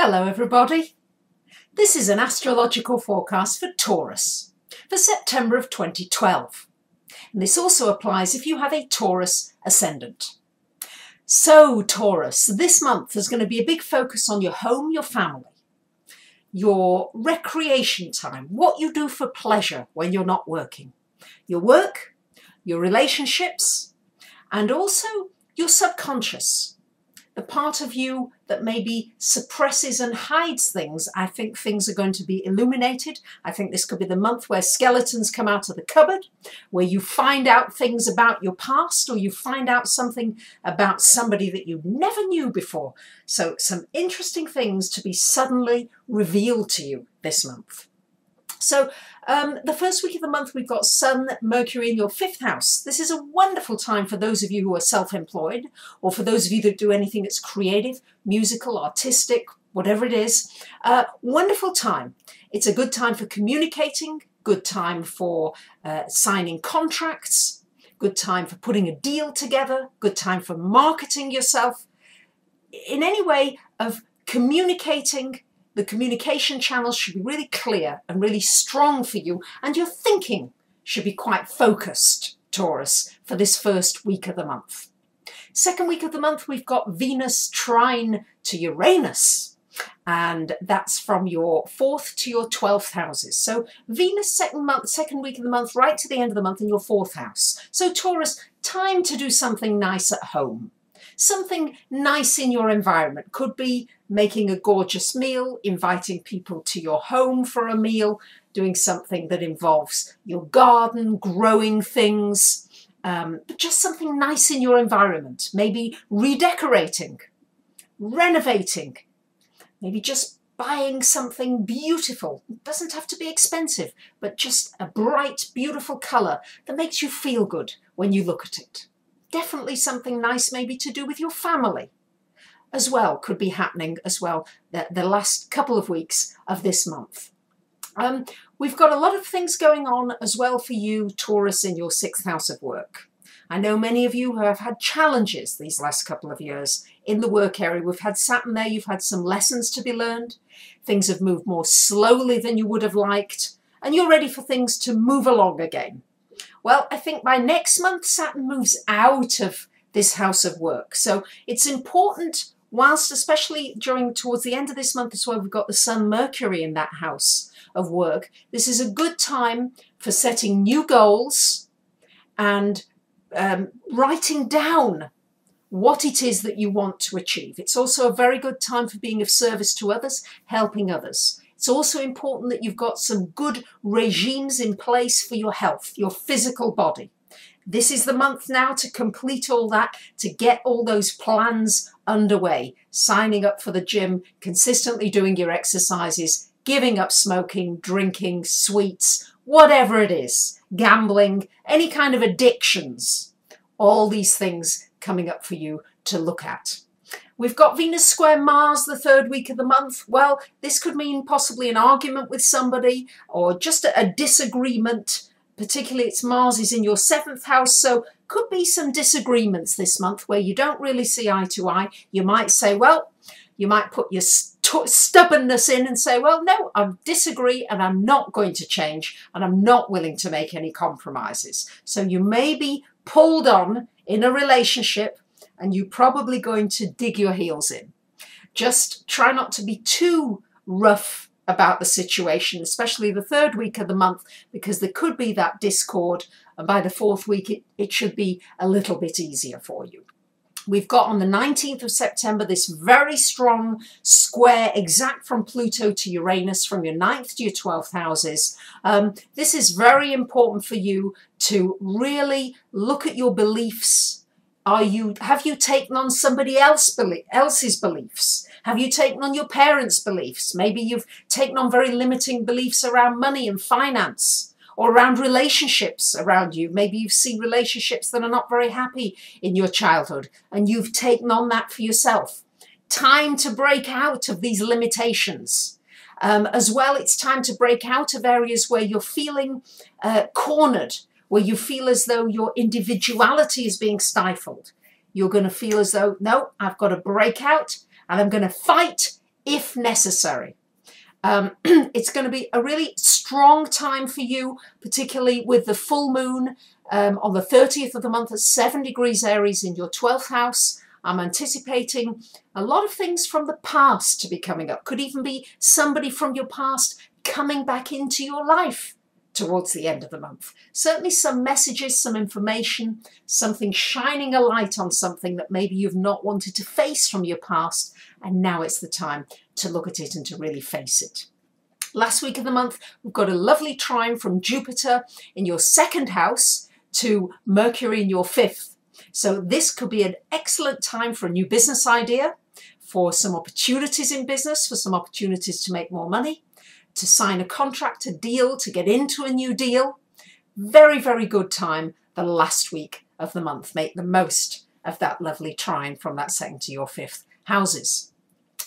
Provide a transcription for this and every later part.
Hello everybody. This is an astrological forecast for Taurus for September of 2012. And this also applies if you have a Taurus ascendant. So Taurus, this month is going to be a big focus on your home, your family, your recreation time, what you do for pleasure when you're not working, your work, your relationships, and also your subconscious. The part of you that maybe suppresses and hides things. I think things are going to be illuminated. I think this could be the month where skeletons come out of the cupboard, where you find out things about your past, or you find out something about somebody that you never knew before. So some interesting things to be suddenly revealed to you this month. So the first week of the month, we've got Sun, Mercury in your 5th house. This is a wonderful time for those of you who are self-employed, or for those of you that do anything that's creative, musical, artistic, whatever it is. Wonderful time. It's a good time for communicating, good time for signing contracts, good time for putting a deal together, good time for marketing yourself. In any way of communicating. The communication channels should be really clear and really strong for you, and your thinking should be quite focused, Taurus, for this first week of the month. Second week of the month, we've got Venus trine to Uranus, and that's from your 4th to your 12th houses. So Venus second week of the month, right to the end of the month in your 4th house. So Taurus, time to do something nice at home. Something nice in your environment. Could be making a gorgeous meal, inviting people to your home for a meal, doing something that involves your garden, growing things, but just something nice in your environment. Maybe redecorating, renovating, maybe just buying something beautiful. It doesn't have to be expensive, but just a bright, beautiful colour that makes you feel good when you look at it. Definitely something nice maybe to do with your family as well could be happening as well the last couple of weeks of this month. We've got a lot of things going on as well for you, Taurus, in your 6th house of work. I know many of you have had challenges these last couple of years in the work area. We've had Saturn there, you've had some lessons to be learned. Things have moved more slowly than you would have liked, and you're ready for things to move along again. Well, I think by next month, Saturn moves out of this house of work. So it's important, whilst especially towards the end of this month as well, we've got the Sun, Mercury in that house of work. This is a good time for setting new goals and writing down what it is that you want to achieve. It's also a very good time for being of service to others, helping others. It's also important that you've got some good regimes in place for your health, your physical body. This is the month now to complete all that, to get all those plans underway. Signing up for the gym, consistently doing your exercises, giving up smoking, drinking, sweets, whatever it is, gambling, any kind of addictions. All these things coming up for you to look at. We've got Venus square Mars the 3rd week of the month. Well, this could mean possibly an argument with somebody or just a disagreement. Particularly it's Mars is in your 7th house, so could be some disagreements this month where you don't really see eye to eye. You might say, well, you might put your stubbornness in and say, well, no, I disagree and I'm not going to change and I'm not willing to make any compromises. So you may be pulled on in a relationship and you're probably going to dig your heels in. Just try not to be too rough about the situation, especially the 3rd week of the month, because there could be that discord, and by the 4th week it should be a little bit easier for you. We've got on the 19th of September this very strong square exact from Pluto to Uranus from your 9th to your 12th houses. This is very important for you to really look at your beliefs. Have you taken on somebody else's beliefs? Have you taken on your parents' beliefs? Maybe you've taken on very limiting beliefs around money and finance, or around relationships around you. Maybe you've seen relationships that are not very happy in your childhood, and you've taken on that for yourself. Time to break out of these limitations. As well, it's time to break out of areas where you're feeling cornered, where you feel as though your individuality is being stifled. You're going to feel as though, no, I've got to break out and I'm going to fight if necessary. It's going to be a really strong time for you, particularly with the full moon on the 30th of the month at 7 degrees Aries in your 12th house. I'm anticipating a lot of things from the past to be coming up. Could even be somebody from your past coming back into your life towards the end of the month. Certainly some messages, some information, something shining a light on something that maybe you've not wanted to face from your past, and now it's the time to look at it and to really face it. Last week of the month, we've got a lovely trine from Jupiter in your 2nd house to Mercury in your 5th. So this could be an excellent time for a new business idea, for some opportunities in business, for some opportunities to make more money, to sign a contract, a deal, to get into a new deal. Very, very good time the last week of the month. Make the most of that lovely trine from that 2nd to your 5th houses.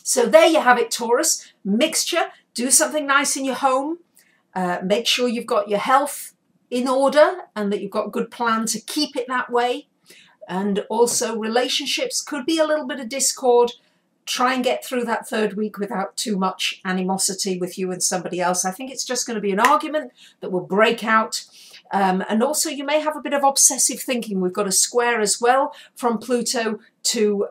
So there you have it, Taurus. Mixture. Do something nice in your home. Make sure you've got your health in order and that you've got a good plan to keep it that way. And also relationships could be a little bit of discord. Try and get through that 3rd week without too much animosity with you and somebody else. I think it's just going to be an argument that will break out. And also you may have a bit of obsessive thinking. We've got a square as well from Pluto to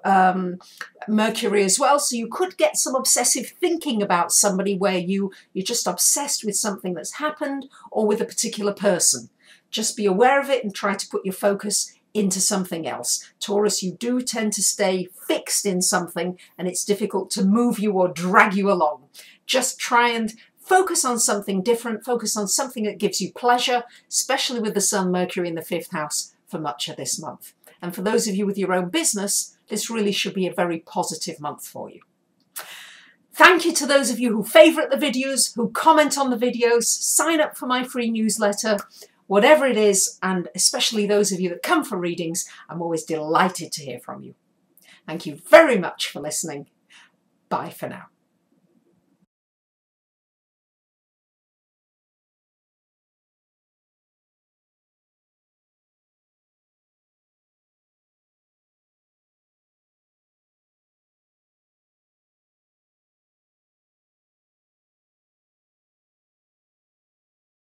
Mercury as well. So you could get some obsessive thinking about somebody where you're just obsessed with something that's happened or with a particular person. Just be aware of it and try to put your focus into something else. Taurus, you do tend to stay fixed in something and it's difficult to move you or drag you along. Just try and focus on something different, focus on something that gives you pleasure, especially with the Sun, Mercury in the 5th house for much of this month. And for those of you with your own business, this really should be a very positive month for you. Thank you to those of you who favourite the videos, who comment on the videos, sign up for my free newsletter, whatever it is, and especially those of you that come for readings. I'm always delighted to hear from you. Thank you very much for listening. Bye for now.